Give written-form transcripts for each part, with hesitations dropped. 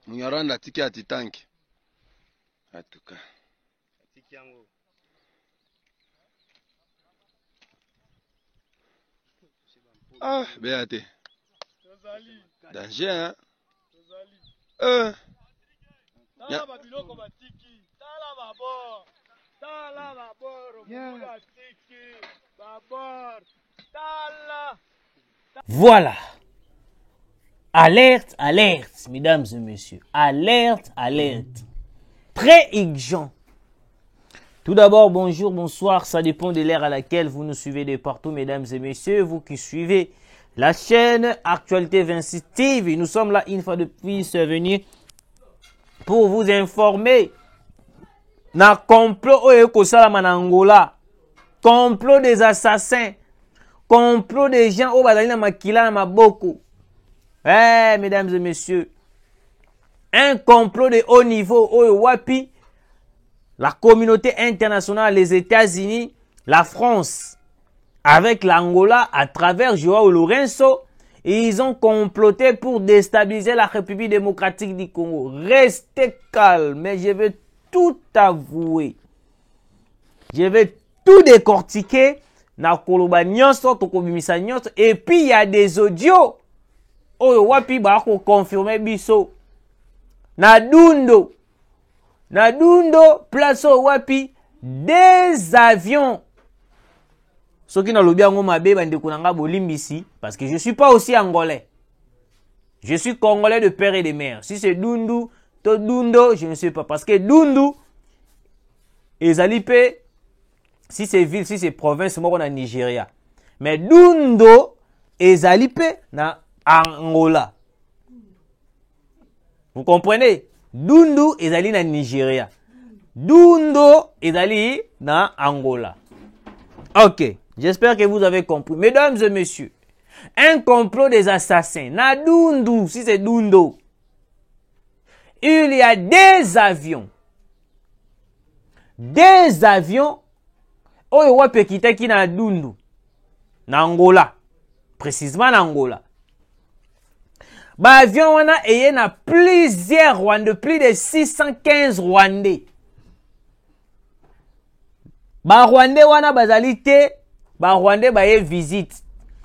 Munyarwanda tiki ati tanki. En tout cas. Ah, béate. Danger, hein? Voilà. Alerte, alerte, mesdames et messieurs. Alerte, alerte. Très urgent. Tout d'abord, bonjour, bonsoir. Ça dépend de l'ère à laquelle vous nous suivez de partout, mesdames et messieurs. Vous qui suivez la chaîne Actualité 26 TV. Nous sommes là une fois de plus venus pour vous informer. Na complot en Angola. Complot des assassins. Complot des gens au Badalina Makila Maboko. Eh, mesdames et messieurs. Un complot de haut niveau au Wapi. La communauté internationale, les États-Unis, la France, avec l'Angola, à travers Joao Lourenço, ils ont comploté pour déstabiliser la République démocratique du Congo. Restez calme, mais je vais tout avouer. Je vais tout décortiquer. Et puis il y a des audios. Oh, wapi ba ko confirmer biso. Na Dundo, place wapi, des avions. Ce qui n'a le bien parce que je ne suis pas aussi angolais. Je suis congolais de père et de mère. Si c'est Dundo, je ne sais pas. Parce que Dundo, Ezalipe, si c'est ville, si c'est province, c'est moi en Nigeria. Mais Dundo, Ezalipe, na Angola. Vous comprenez? Dundo, Ezali na Nigeria. Dundo, Ezali na Angola. Ok, j'espère que vous avez compris. Mesdames et messieurs, un complot des assassins. Na Dundo, si c'est Dundo, il y a des avions. Des avions. Oyo wape kitaki na Dundo. Na Angola. Précisément na Angola. Ba avion wana eye na plusieurs Rwandais, plus de 615 Rwandais. Ba Rwandais wana bazali te, ba Rwandais baye visite.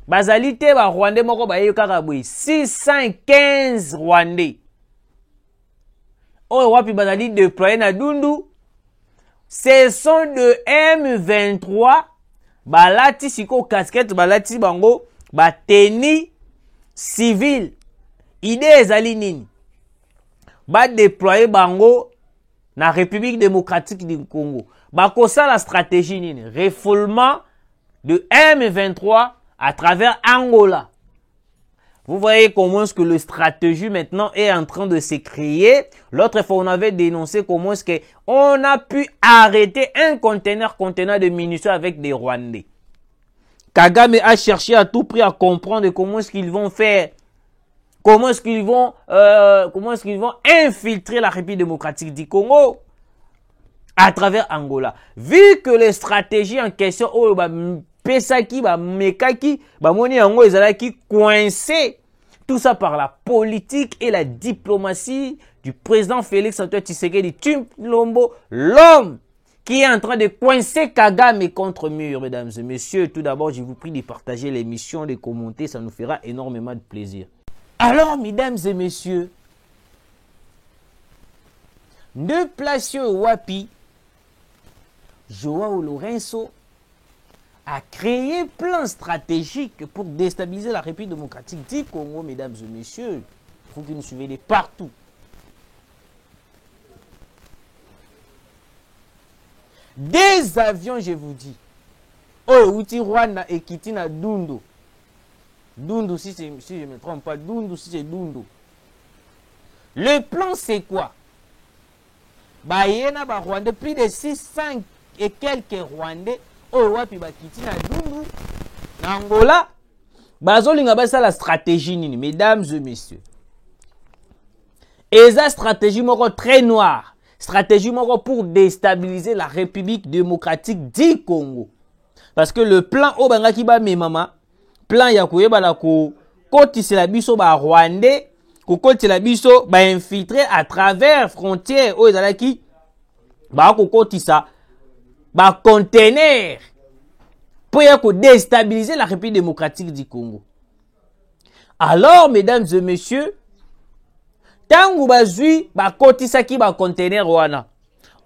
Bazali te ba Rwandais moko baye kaka boy 615 Rwandais. Oyo wapi bazali déployé na Dundu. Ce sont de M23 balati siko casquette balati bango ba tenue civile. Idée ezali nini? Ba déployer bango na République démocratique du Congo. Ba kosa la stratégie nini? Refoulement de M23 à travers Angola. Vous voyez comment est-ce que la stratégie maintenant est en train de se créer. L'autre fois, on avait dénoncé comment est-ce qu'on a pu arrêter un conteneur de munitions avec des Rwandais. Kagame a cherché à tout prix à comprendre comment est-ce qu'ils vont faire. Comment est-ce qu'ils vont infiltrer la République démocratique du Congo à travers Angola. Vu que les stratégies en question, Pesaki, Mekaki, Moni Ango, Ezalaki coincé. Tout ça par la politique et la diplomatie du président Félix Antoine Tshisekedi Tshilombo, l'homme qui est en train de coincer Kagame contre mur, mesdames et messieurs. Tout d'abord, je vous prie de partager l'émission, de commenter, ça nous fera énormément de plaisir. Alors, mesdames et messieurs, de placer Wapi, Joao Lourenço a créé un plan stratégique pour déstabiliser la République démocratique du Congo, mesdames et messieurs. Il faut que nous suiviez de partout. Des avions, je vous dis. Oh, Outi Rwanda et Kitina Dundo. Dundo, si je ne me trompe pas, Dundo, si c'est Dundo. Le plan, c'est quoi? Bah, il y en a Rwanda, plus de 600 et quelques Rwandais. Oh, wapi bakiti na Dundu, na Angola, bazolinga basa la stratégie nini, mesdames et messieurs. Et ça stratégie moko très noire, stratégie moko pour déstabiliser la République démocratique du Congo. Parce que le plan Obanga Kiba Memama, plan ya koyeba la ko kotisela biso ba Rwandais, kokotela biso ba infiltrer à travers frontières oyo ezalaki ba kokotisa ba conteneur pour déstabiliser la République démocratique du Congo. Alors, mesdames et messieurs, tangu bazui ba kotisaki ba conteneur wana,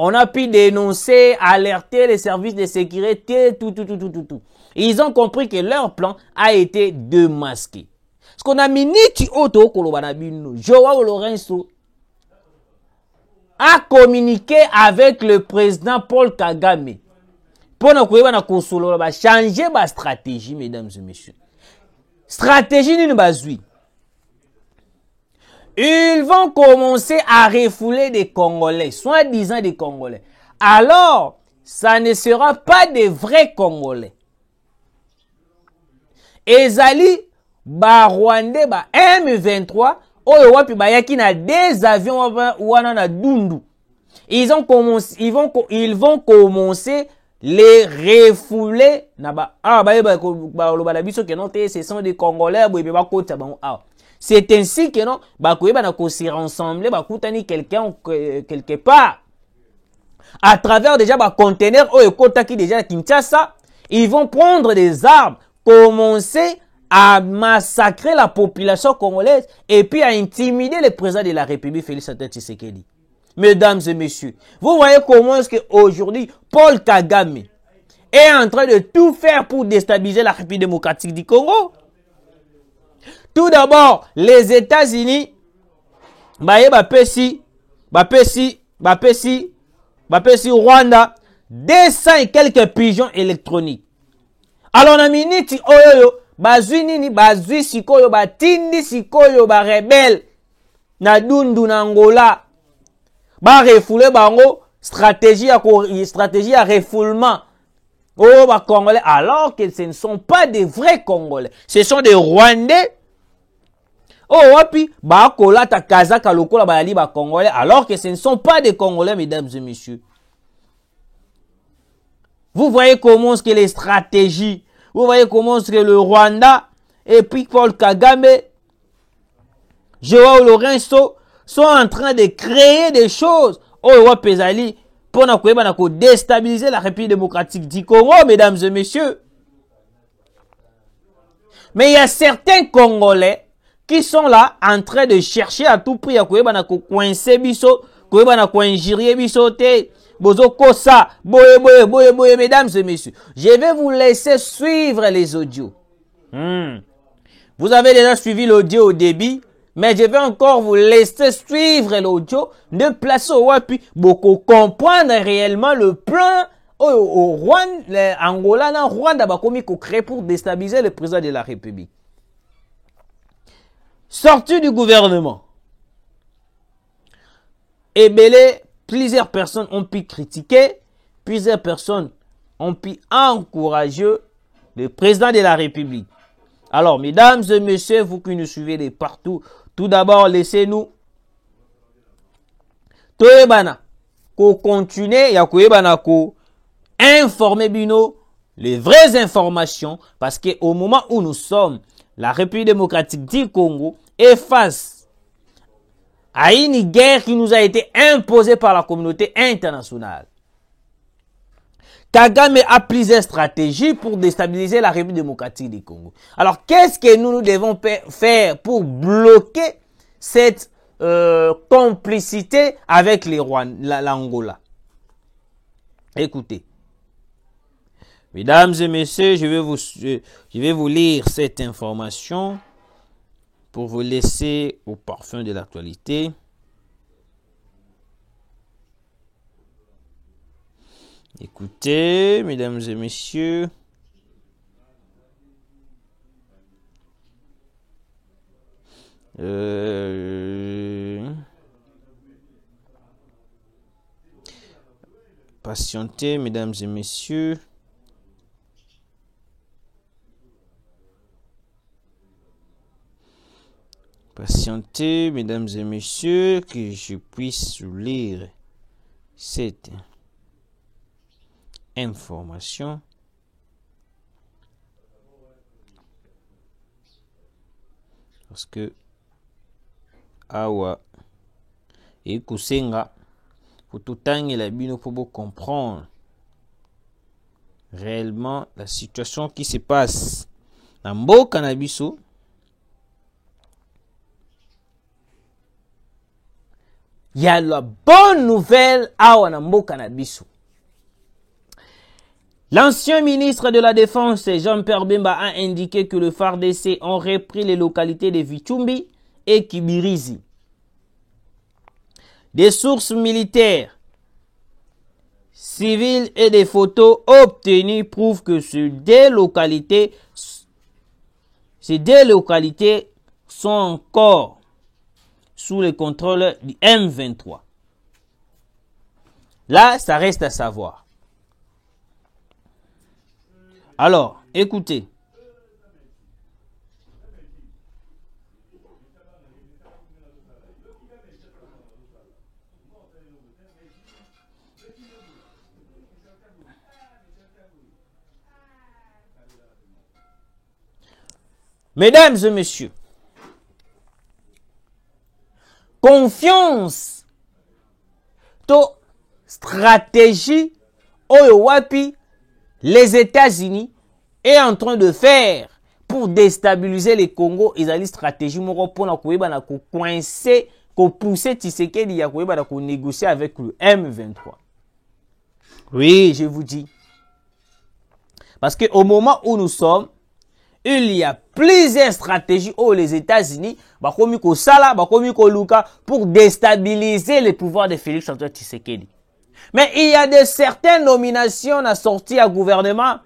on a pu dénoncer, alerter les services de sécurité, tout. Ils ont compris que leur plan a été démasqué. Parce qu'on a miniti auto kolobanabino, Joao Lorenzo a communiqué avec le président Paul Kagame pour changer ma stratégie, mesdames et messieurs. Stratégie d'une bazui. Ils vont commencer à refouler des Congolais, soi-disant des Congolais. Alors, ça ne sera pas des vrais Congolais. Ezali, ba Rwandais, ba M23, oyo wapi ba yaki na des avions wana na dundu. Ils vont commencer les refouler na ba ce sont des Congolais c'est ainsi que non se rassembler quelqu'un quelque part à travers déjà ba conteneur qui déjà Kinshasa. Ils vont prendre des armes, commencer à massacrer la population congolaise et puis à intimider le président de la République Félix Antoine Tshisekedi. Mesdames et messieurs, vous voyez comment est-ce qu'aujourd'hui, Paul Kagame est en train de tout faire pour déstabiliser la République démocratique du Congo. Tout d'abord, les États-Unis, Rwanda, 200 et quelques pigeons électroniques. Alors, on a miniti oyoyo, bazui nini, bazui sikoyo, batindi sikoyo, ba rebelle, na dundu na Angola. Ba refoulé bango stratégie à refoulement oh ba Congolais alors que ce ne sont pas des vrais Congolais, ce sont des Rwandais. Oh wapi ba kolata kazaka lokola ba yali ba Congolais alors que ce ne sont pas des Congolais, mesdames et messieurs. Vous voyez comment est-ce que les stratégies, vous voyez comment est-ce que le Rwanda et puis Paul Kagame, Joao Lorenzo sont en train de créer des choses pour déstabiliser la République démocratique du Congo, mesdames et messieurs. Mais il y a certains Congolais qui sont là en train de chercher à tout prix à coincer biso, injurier biso te, bozo kosa, boye, mesdames et messieurs. Je vais vous laisser suivre les audios. Vous avez déjà suivi l'audio au début. Mais je vais encore vous laisser suivre l'audio de placer au wapi pour comprendre réellement le plan au Rwanda, Angola, na Rwanda bakomi ko créer pour déstabiliser le président de la République. Sorti du gouvernement. Et belé, plusieurs personnes ont pu critiquer, plusieurs personnes ont pu encourager le président de la République. Alors, mesdames et messieurs, vous qui nous suivez de partout, tout d'abord, laissez-nous toyebana ko continuer ya koyebana ko informer bino les vraies informations parce que au moment où nous sommes, la République démocratique du Congo est face à une guerre qui nous a été imposée par la communauté internationale. Kagame a plusieurs stratégies pour déstabiliser la République démocratique du Congo. Alors, qu'est-ce que nous devons faire pour bloquer cette complicité avec les l'Angola? Écoutez. Mesdames et messieurs, je vais vous lire cette information pour vous laisser au parfum de l'actualité. Écoutez, mesdames et messieurs. Patientez, mesdames et messieurs. Patientez, mesdames et messieurs, que je puisse lire cette information. Parce que awa et kusenga pour tout la bino pour comprendre réellement la situation qui se passe dans mboka na biso. Il y a la bonne nouvelle awa na mboka na biso. L'ancien ministre de la Défense, Jean-Pierre Bemba, a indiqué que le FARDC ont repris les localités de Vichumbi et Kibirizi. Des sources militaires, civiles et des photos obtenues prouvent que ces deux localités sont encore sous le contrôle du M23. Là, ça reste à savoir. Alors, écoutez. Mesdames et messieurs, confiance to stratégie oyo wapi les États-Unis est en train de faire pour déstabiliser le Congo. Ils ont une stratégie pour coincer, pousser Tshisekedi à négocier avec le M23. Oui, je vous dis. Parce qu'au moment où nous sommes, il y a plusieurs stratégies où les États-Unis pour déstabiliser le pouvoir de Félix Antoine Tshisekedi. Mais il y a de certaines nominations à sortir à gouvernement.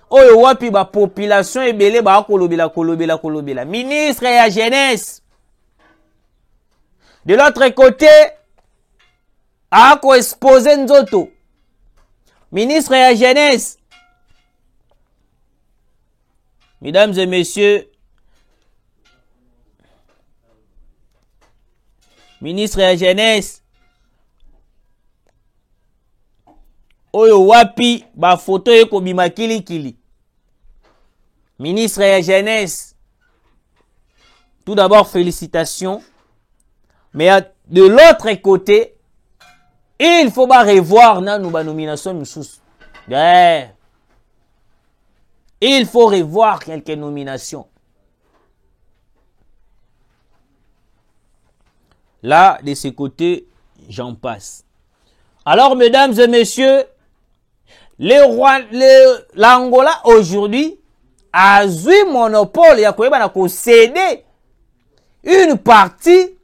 Oyo wapi ba population ebele ba kolobela. Ministre et la jeunesse. De l'autre côté, a exposé nzoto. Ministre et la jeunesse. Mesdames et messieurs, ministre et la jeunesse. Oyo wapi ba photo eko bima kili. Ministre et la jeunesse. Tout d'abord, félicitations. Mais de l'autre côté, il faut pas revoir na nomination nous. Il faut revoir quelques nominations. Là, de ce côté, j'en passe. Alors, mesdames et messieurs, l'Angola aujourd'hui a eu monopole, il y a cédé une partie,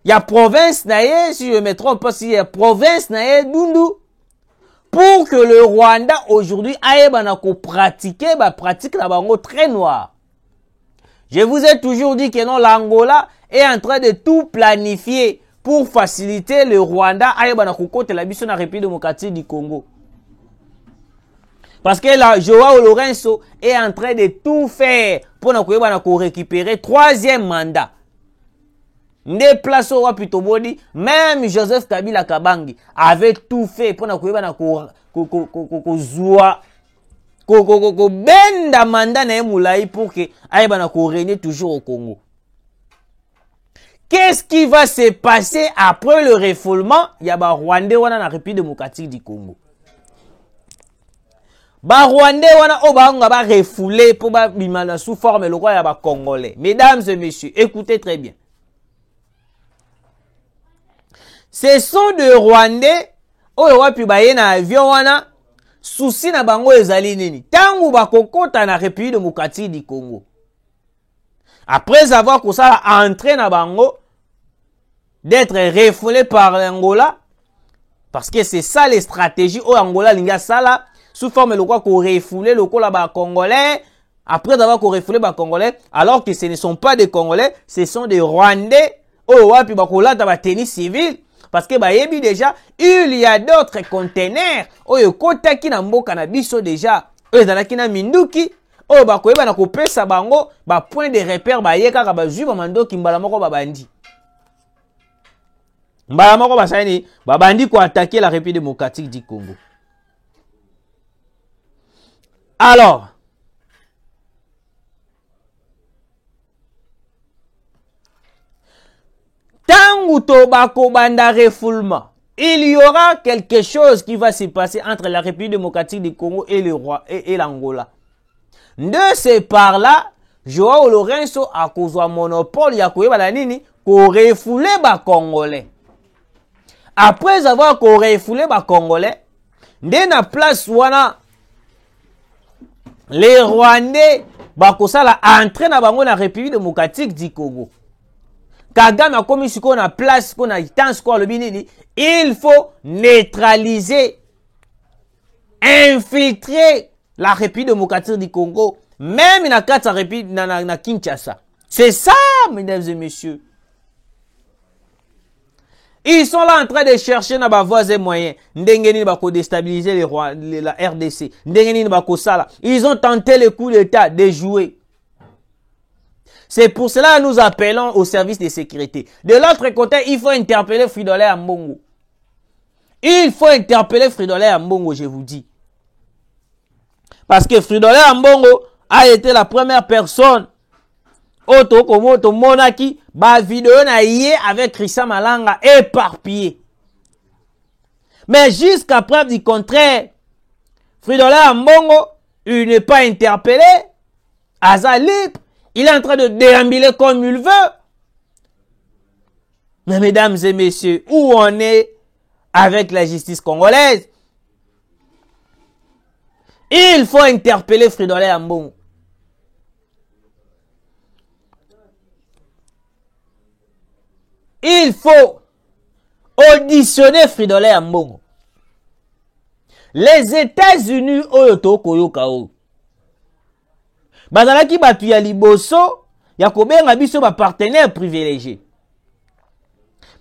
il y a province naïe, si je me trompe pas, il y a province naïe Dundu, pour que le Rwanda aujourd'hui aille pratiquer la pratique très noire. Je vous ai toujours dit que non, l'Angola est en train de tout planifier pour faciliter le Rwanda aille côté la mission de la République démocratique du Congo. Parce que la Joao Lorenzo est en train de tout faire pour récupérer troisième mandat. Nde place au Wapitobodi, même Joseph Kabila Kabangi avait tout fait pour benda mandat na moulai pour que aïbana ko régner toujours au Congo. Qu'est-ce qui va se passer après le refoulement? Il y a Rwandais wana na République démocratique du Congo. Rwandais wana oba ba refouler pour ba bimana sous forme le roi ya ba Congolais. Mesdames et messieurs, écoutez très bien. Ce sont des Rwandais oyo wapi baye na avion wana souci na bango ezali nini tangu bakokota na République démocratique du Congo. Après avoir que ça a entré na bango d'être refoulé par l'Angola, parce que c'est ça les stratégies au Angola linga sala sous forme le quoi qu'on refoulé le quoi là Congolais. Après avoir qu'on refoulé ba Congolais, alors que ce ne sont pas des Congolais, ce sont des Rwandais oyo wapi bakola ta ba tennis civil. Parce que bayebi déjà, il y a d'autres conteneurs. Oyo kota ki na mboka na biso déjà. Oyo zalaki na minduki. Oyo bakoyeba na kopesa bango ba point de repère ba yeka ka ba zuba mandoki mbala moko babandi. Mbala moko basani babandi ko attaquer la République démocratique du Congo. Alors, Ntangu to bako banda refoulement. Il y aura quelque chose qui va se passer entre la République démocratique du Congo et le roi et l'Angola. De ce par-là, Joao Lorenzo a causé un monopole ya koyeba nini ko refouler ba Congolais. Après avoir ko refouler ba Congolais, nde na place wana les Rwandais bakosala entrer na bango na République démocratique du Congo. Kagame a commis ce qu'on a place, qu'on a temps, quoi le binini. Il faut neutraliser, infiltrer la République démocratique du Congo, même dans la République na Kinshasa. C'est ça, mesdames et messieurs. Ils sont là en train de chercher dans leurs voies et moyens. Ndengeni bako déstabiliser la RDC. Ndengeni bako sala. Ils ont tenté le coup d'État de jouer. C'est pour cela que nous appelons au service de sécurité. De l'autre côté, il faut interpeller Fridolin Ambongo. Il faut interpeller Fridolin Ambongo, je vous dis. Parce que Fridolin Ambongo a été la première personne au Monaki, ba vidéo na yé avec Christian Malanga éparpillé. Mais jusqu'à preuve du contraire, Fridolin Ambongo, il n'est pas interpellé, Aza libre. Il est en train de déambuler comme il veut. Mais mesdames et messieurs, où on est avec la justice congolaise? Il faut interpeller Fridolin Ambongo. Il faut auditionner Fridolin Ambongo. Les États-Unis, Oyoto Koyokao. Bazalaki batu ya liboso ya kobenga biso ba partenaire privilégié.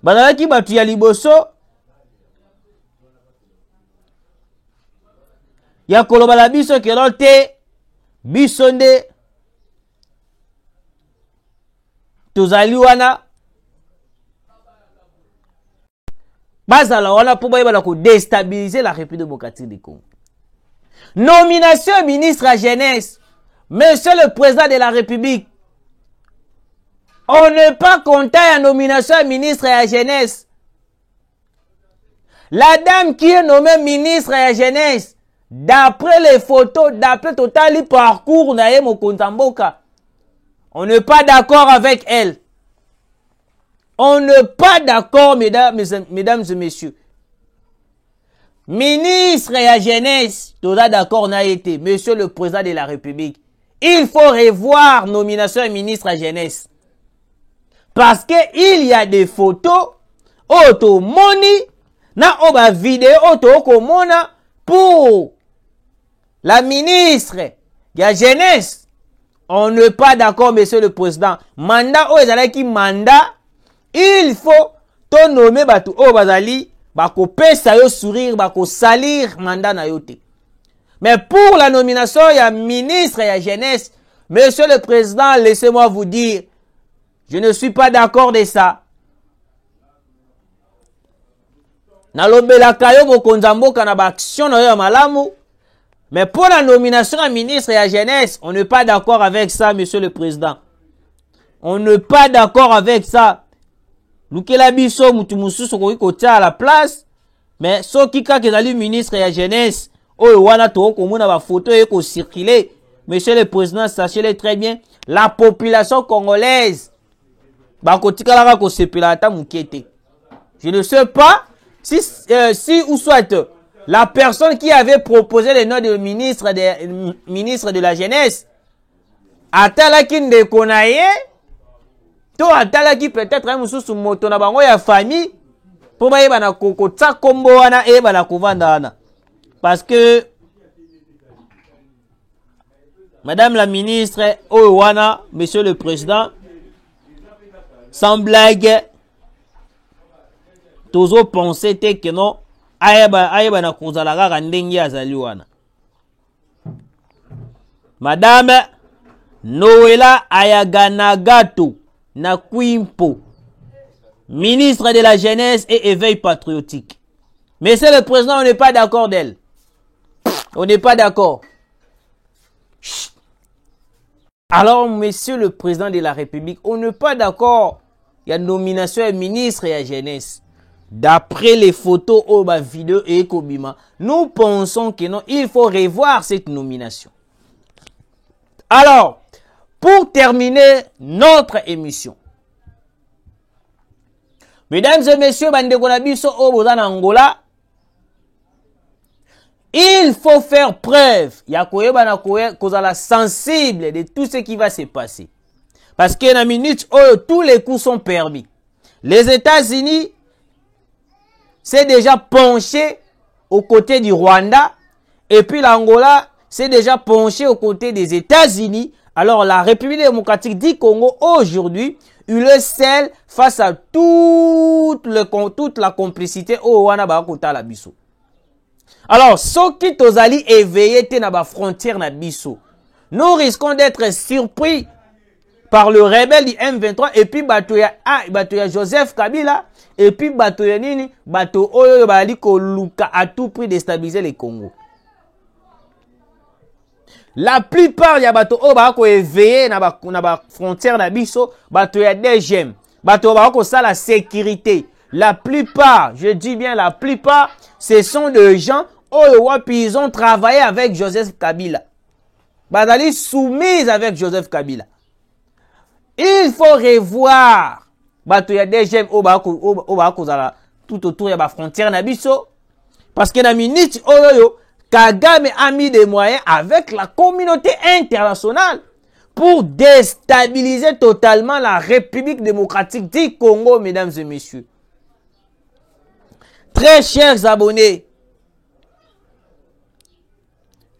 Bazalaki batu ya liboso ya koloba la biso kelote biso nde tozali wana bazala wana pour bayeba ko déstabiliser la République démocratique du Congo. Nomination ministre à jeunesse. Monsieur le président de la République, on n'est pas content à la nomination à ministre et à la jeunesse. La dame qui est nommée ministre et à la jeunesse, d'après les photos, d'après total parcours, on n'est pas d'accord avec elle. On n'est pas d'accord, mesdames et messieurs. Ministre et à la jeunesse, tout d'accord, on a été, monsieur le président de la République. Il faut revoir nomination à ministre à jeunesse. Parce que il y a des photos, auto moni, na oba vidéo, auto komona pour la ministre de jeunesse. On n'est pas d'accord, monsieur le président. Mandat, qui mandat, il faut to nommer batu obazali, bako pesa yo sourire, bako salir mandat na yote. Mais pour la nomination, il y a ministre et il y a jeunesse. Monsieur le Président, laissez-moi vous dire, je ne suis pas d'accord de ça. Mais pour la nomination à ministre et à jeunesse, on n'est pas d'accord avec ça, Monsieur le Président. On n'est pas d'accord avec ça. Lukela biso mutumusu sokoki kotia à la place, mais soki ka kezali ministre et à jeunesse. Oh, wana to komona ba photo eko circuler. Monsieur le président, sachez-le très bien, la population congolaise ba kotikala ko sepela ta mukete. Je ne sais pas si ou soit la personne qui avait proposé le nom de ministre de la jeunesse atala ki ndeko na ye to atala ki peut-être un mususu moto na bango ya famille po ba yeba na kokotsa kombo wana e ba na kovanda wana. Parce que Madame la ministre, Owana, Monsieur le Président, sans blague, tozo pensé que non, ayeba na kozalaga kandengi azali wana. Madame Noela Ayaganagato Nakwimpo, ministre de la Jeunesse et Éveil patriotique. Monsieur le Président, on n'est pas d'accord d'elle. On n'est pas d'accord. Alors, Monsieur le Président de la République, on n'est pas d'accord il y a nomination et ministre et à jeunesse. D'après les photos ou la vidéo et Kobima, nous pensons que non, il faut revoir cette nomination. Alors, pour terminer notre émission, mesdames et messieurs, Angola, il faut faire preuve, la sensible de tout ce qui va se passer. Parce que dans minute où tous les coups sont permis. Les États-Unis s'est déjà penché aux côtés du Rwanda. Et puis l'Angola s'est déjà penché aux côtés des États-Unis. Alors la République démocratique du Congo aujourd'hui, il est seul face à toute la complicité au Rwanda bakota la biso. Alors, ceux qui tozali éveillés na ba frontière na biso, nous risquons d'être surpris par le rebelle du M23 et puis batoya Joseph Kabila et puis batoya nini bato oyo bali ko luka à tout prix déstabiliser le Congo. La plupart ya bato oyo ba ko éveiller na ba frontière na biso batoya DGM, bato ba ko ça la sécurité. La plupart, je dis bien la plupart, ce sont des gens qui ils ont travaillé avec Joseph Kabila. Badali soumise avec Joseph Kabila. Il faut revoir bato ya DGM tout autour de la frontière na biso parce que na minute oyo Kagame a mis des moyens avec la communauté internationale pour déstabiliser totalement la République démocratique du Congo, mesdames et messieurs. Très chers abonnés,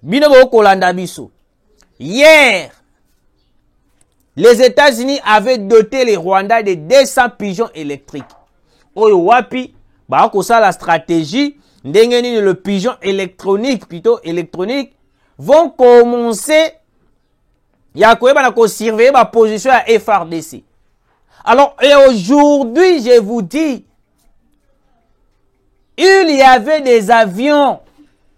Binobo Kolanda Biso, hier, les États-Unis avaient doté les Rwandais de 200 pigeons électriques. Oyo wapi, ba ko ça la stratégie, ndengeni le pigeon électronique, plutôt électronique, vont commencer ya koyeba na ko surveiller ma position à FRDC. Alors, et aujourd'hui, je vous dis, il y avait des avions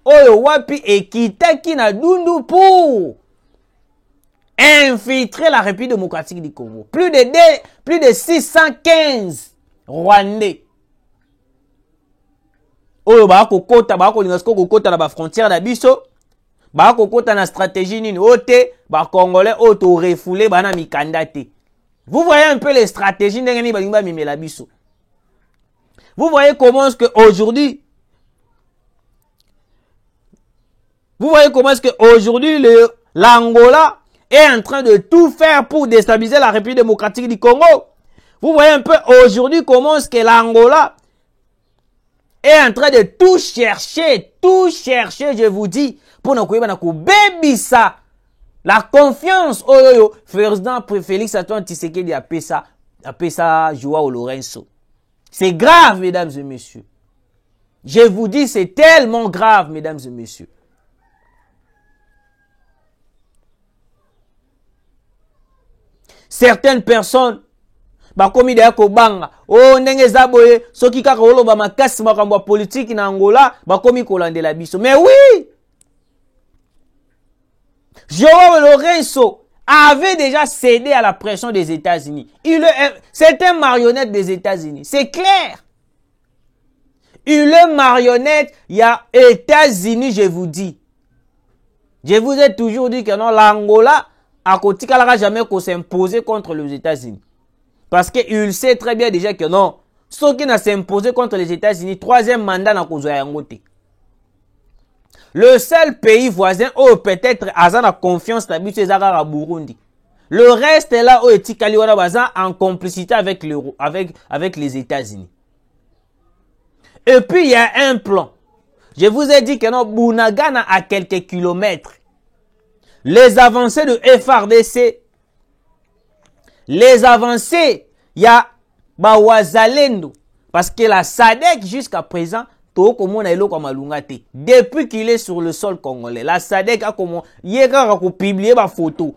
Oyo wapi et Kitaki na Dundu pour infiltrer la République démocratique du Congo. Plus de 615 Rwandais. Oyo ba kokota na ba frontière na biso. Ba kokota na stratégie nini ote ba Congolais auto refoulé bana mikanda te. Vous voyez un peu les stratégies ndengeni balimba mimela biso. Vous voyez comment est-ce que aujourd'hui l'Angola est en train de tout faire pour déstabiliser la République démocratique du Congo. Vous voyez un peu aujourd'hui comment est-ce que l'Angola est en train de tout chercher, je vous dis, pour nous baby ça. La confiance, président Félix Antoine Tshisekedi a fait ça Joao Lorenzo. C'est grave, mesdames et messieurs. Je vous dis, c'est tellement grave, mesdames et messieurs. Certaines personnes, bakomi de kobanga, ndenge zaboye, soki kaka oloba makasi makambo politique na Angola, bakomi kolandela biso. Mais oui! Joao Lorenzo avait déjà cédé à la pression des États-Unis. C'est un marionnette des États-Unis. C'est clair. Il est marionnette, il y a États-Unis, je vous dis. Je vous ai toujours dit que non, l'Angola, à côté, elle n'aura jamais s'imposer contre les États-Unis. Parce qu'il sait très bien déjà que non, ceux qui n'ont s'imposé contre les États-Unis, troisième mandat n'a causé un côté. Le seul pays voisin où peut-être Azan a confiance dans le Burundi. Le reste est là où Etikali Wanabaza en complicité avec les États-Unis. Et puis il y a un plan. Je vous ai dit que non, Bunagana à quelques kilomètres. Les avancées de FRDC, les avancées, il y a Bawazalendo. Parce que la SADC jusqu'à présent, depuis qu'il est sur le sol congolais, la SADC a publié ma photo.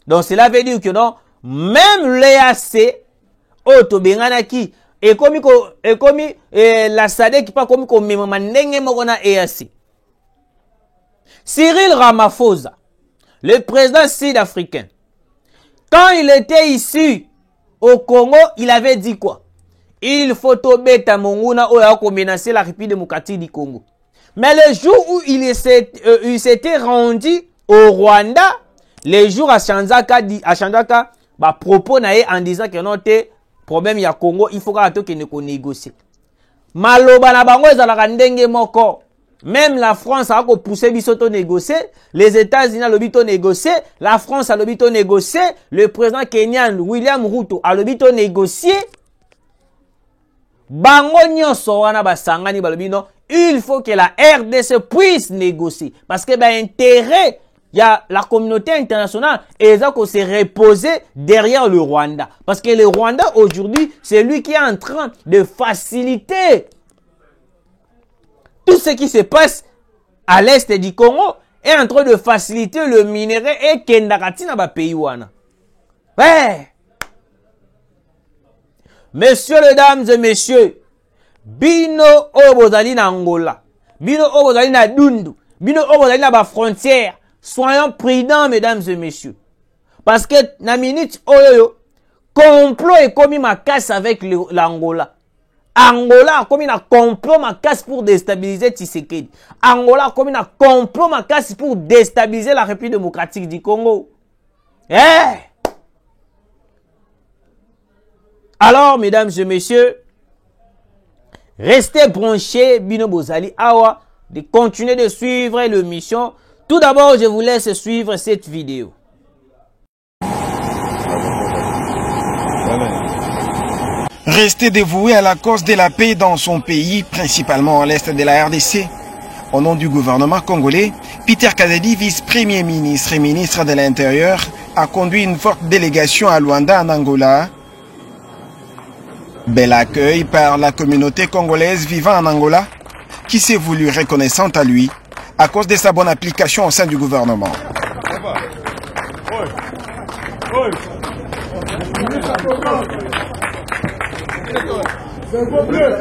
Donc cela veut dire que non, même l'EAC, et comme la SADC pas comme EAC. Cyril Ramaphosa, le président sud-africain, Quand il était ici au Congo, il avait dit quoi? Il faut tobeta monguna oya ko menacer la République démocratique du Congo. Mais le jour où il s'était rendu au Rwanda, les jours à Chanzaka, bah, propos naé en disant que non, problème ya Congo, il faut qu'il ne négocie. Maloba na bango ezalaka ndenge moko. Même la France a poussé bisoto négocier, les États-Unis a lobito négocier, la France a lobito négocier, le président kenyan William Ruto a lobito négocier. Bango nyonso wana basangani balobi non, il faut que la RDC puisse négocier parce que intérêt il y a la communauté internationale et ça qu'on s'est reposé derrière le Rwanda. Parce que le Rwanda aujourd'hui, c'est lui qui est en train de faciliter tout ce qui se passe à l'est du Congo est en train de faciliter le minerai et Kendakati na ba pays wana. Ouais. Messieurs, les dames et messieurs, bino obozali na Angola, bino obozali na Dundu, bino obozali na ba frontière. Soyons prudents, mesdames et messieurs. Parce que, na minute, complot est commis ma casse avec l'Angola. Angola a commis un complot ma casse pour déstabiliser Tshisekedi. Angola a commis un complot ma casse pour déstabiliser la République démocratique du Congo. Alors, mesdames et messieurs, restez branchés, Bino Bozali Awa, de continuer de suivre l'émission. Tout d'abord, je vous laisse suivre cette vidéo. Rester dévoué à la cause de la paix dans son pays, principalement à l'est de la RDC. Au nom du gouvernement congolais, Peter Kazadi, vice-premier ministre et ministre de l'Intérieur, a conduit une forte délégation à Luanda, en Angola. Bel accueil par la communauté congolaise vivant en Angola, qui s'est voulu reconnaissante à lui à cause de sa bonne application au sein du gouvernement. Cerveau bleu.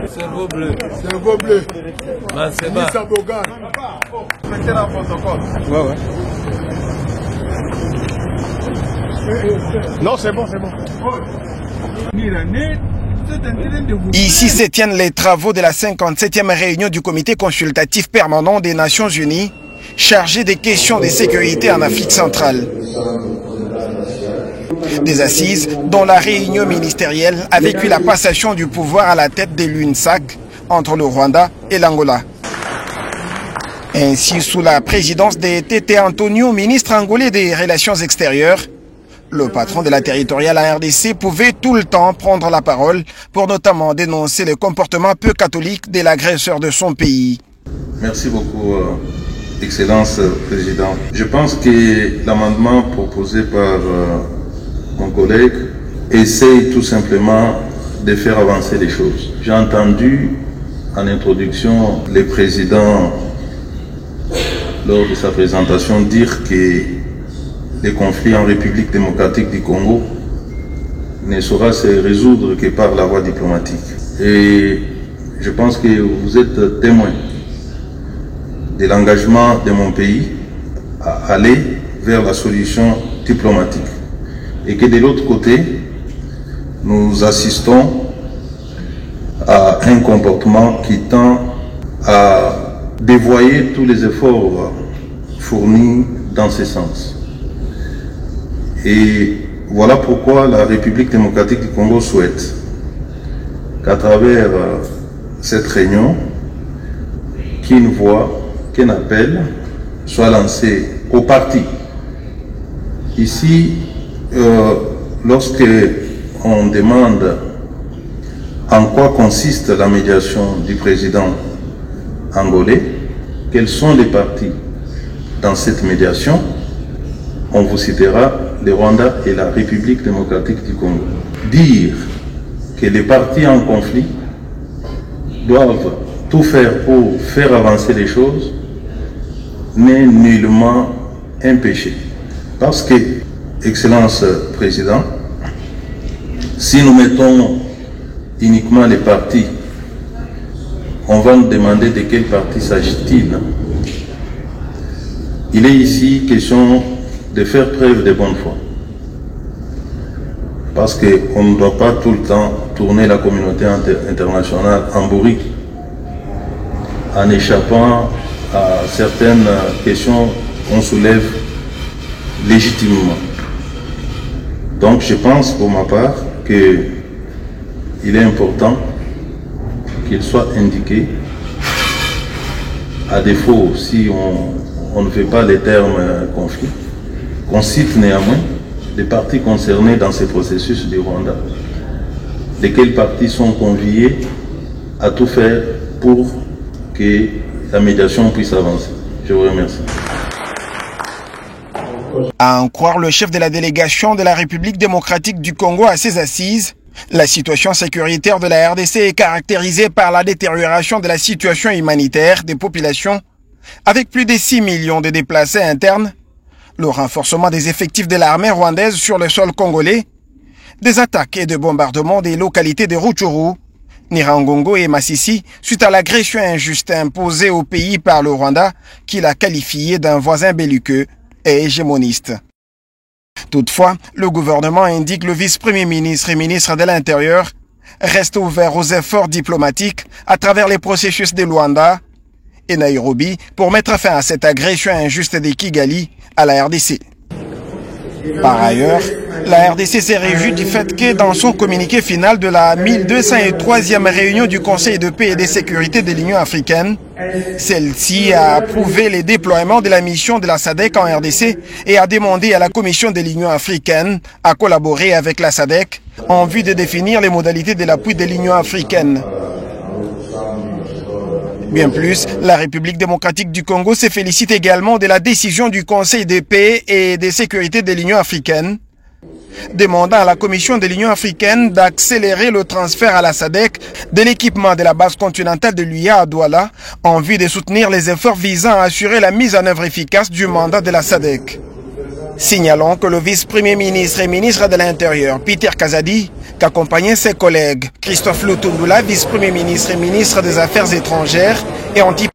Cerveau bleu. Cerveau bleu. Ben, c'est bas. Mettez la protocole. Ouais, ouais. Non, c'est bon, c'est bon. Ici se tiennent les travaux de la 57e réunion du comité consultatif permanent des Nations Unies, chargé des questions de sécurité en Afrique centrale. Des assises dont la réunion ministérielle a vécu la passation du pouvoir à la tête de l'UNSAC entre le Rwanda et l'Angola. Ainsi, sous la présidence de Tete Antonio, ministre angolais des Relations extérieures, le patron de la territoriale RDC pouvait tout le temps prendre la parole pour notamment dénoncer le comportement peu catholique de l'agresseur de son pays. Merci beaucoup, Excellence Président. Je pense que l'amendement proposé par mon collègue essaye tout simplement de faire avancer les choses. J'ai entendu en introduction le président, lors de sa présentation, dire que les conflits en République démocratique du Congo ne saura se résoudre que par la voie diplomatique. Et je pense que vous êtes témoin de l'engagement de mon pays à aller vers la solution diplomatique. Et que de l'autre côté, nous assistons à un comportement qui tend à dévoyer tous les efforts fournis dans ce sens. Et voilà pourquoi la République démocratique du Congo souhaite qu'à travers cette réunion, qu'une voix, qu'un appel soit lancé aux partis. Ici, lorsque on demande en quoi consiste la médiation du président angolais, quels sont les partis dans cette médiation, on vous citera le Rwanda et la République démocratique du Congo. Dire que les partis en conflit doivent tout faire pour faire avancer les choses n'est nullement un péché. Parce que, Excellence Président, si nous mettons uniquement les partis, on va nous demander de quel parti s'agit-il. Il est ici question de faire preuve de bonne foi. Parce qu'on ne doit pas tout le temps tourner la communauté internationale en bourrique, en échappant à certaines questions qu'on soulève légitimement. Donc je pense pour ma part qu'il est important qu'il soit indiqué, à défaut, si on ne fait pas les termes conflits, qu'on cite néanmoins les parties concernées dans ce processus du Rwanda, lesquelles parties sont conviées à tout faire pour que la médiation puisse avancer. Je vous remercie. À en croire le chef de la délégation de la République démocratique du Congo à ses assises, la situation sécuritaire de la RDC est caractérisée par la détérioration de la situation humanitaire des populations, avec plus de 6 millions de déplacés internes, le renforcement des effectifs de l'armée rwandaise sur le sol congolais, des attaques et des bombardements des localités de Rutshuru, Nyiragongo et Masisi suite à l'agression injuste imposée au pays par le Rwanda, qu'il a qualifié d'un voisin belliqueux et hégémoniste. Toutefois, le gouvernement indique le vice-premier ministre et ministre de l'Intérieur reste ouvert aux efforts diplomatiques à travers les processus de Luanda et Nairobi pour mettre fin à cette agression injuste de Kigali à la RDC. Par ailleurs, la RDC s'est réjouie du fait que dans son communiqué final de la 1203e réunion du Conseil de paix et de sécurité de l'Union africaine, celle-ci a approuvé les déploiements de la mission de la SADC en RDC et a demandé à la Commission de l'Union africaine à collaborer avec la SADC en vue de définir les modalités de l'appui de l'Union africaine. Bien plus, la République démocratique du Congo se félicite également de la décision du Conseil de paix et de sécurité de l'Union africaine, demandant à la Commission de l'Union africaine d'accélérer le transfert à la SADC de l'équipement de la base continentale de l'UIA à Douala en vue de soutenir les efforts visant à assurer la mise en œuvre efficace du mandat de la SADC. Signalons que le vice-premier ministre et ministre de l'Intérieur, Peter Kazadi, qu'accompagnaient ses collègues Christophe Lutundula, vice-premier ministre et ministre des Affaires étrangères, et